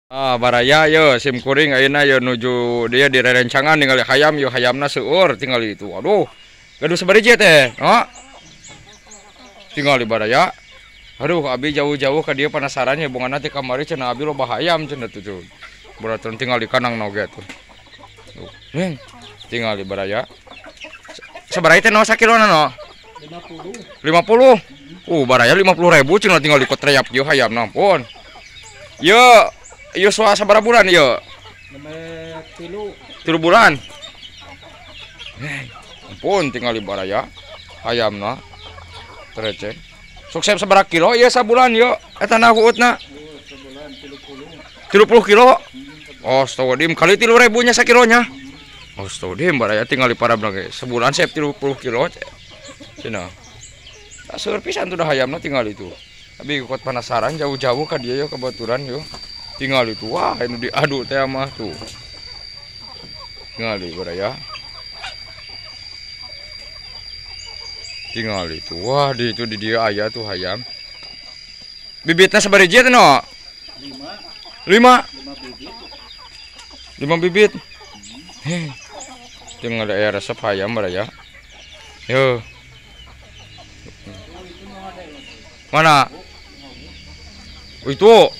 Baraya yo sim kuring ayeuna yo nuju dia di rerencangan ningali hayam yo hayamna seueur tinggal itu. Aduh. Gaduh sabaraha teh? Tinggal di baraya. Aduh abi jauh-jauh ka dieu penasaran ya bunga nanti kamari cenah abi loba hayam cenah tuh. Berarti tinggal di kanang noge tuh. Neng tinggal di baraya. Sabaraha teh no sakilona no? 50. Baraya 50.000 cenah tinggal di kotrayap ieu hayamna ampun. Yo soal sabaraha bulan yo? 3 bulan. Ampun tinggal di baraya hayamna terece. Sukses sabaraha kilo ieu sabulan yo eta na huutna? Sabulan 30 kilo. Astagfirullahaladzim kali 3.000 nya sakilonya. Astagfirullahaladzim baraya tinggal di parabna ge sebulan saya 30 kilo cenah. Tak seueur pisan tuh dah hayamna tinggal itu. Tapi kuat penasaran jauh-jauh ka dieu yo kebetulan yo. Tinggal itu wah ini diadu teh mah tuh. Tinggal di baraya. Tinggal itu wah di itu di dia aya tuh hayam. Bibitnya sabaraha teh no? 5 bibit. Tinggal aya resep hayam baraya. Yo. Mana? Itu.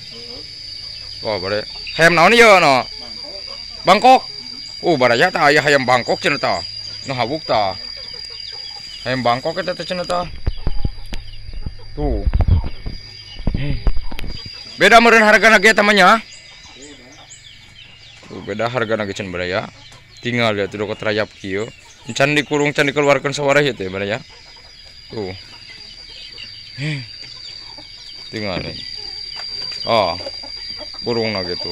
Bare. Hayam naon ieu no? Bangkok. Baraya tah aya hayam Bangkok cenah tah. Nu habuk tah. Hayam Bangkok eta teh cenah tah. Tuh. Beda meureun hargana ge tamanya. Beda hargana ge cenah baraya. Tinggal ya tuh dokter rayap kieu. Can dikurung can dikeluarkeun sawaraha teh baraya. Tuh. Tinggal nih. Burung na gitu.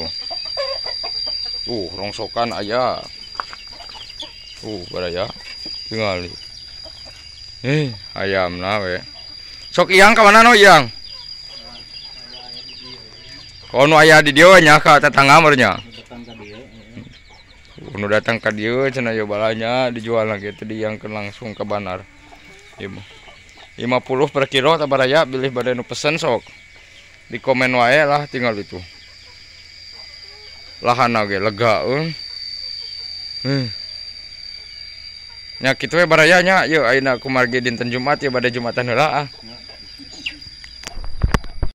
Rongsokan aya. Baraya. Tinggal. Ayamna we. Sok iang ka mana no iang? Kono aya di dieu nya ka tetangga meureunnya. Nu datang ka dieu cenah yo balanya dijual lagi teh diangkeun langsung ke banar. 50 per kilo tah baraya bilih bade nu pesen sok. Di komen wae lah tinggal itu. Lahan ge lega nya kitu we baraya nya yeuh ayeuna kumargi dinten Jumat ya bade Jumatan heula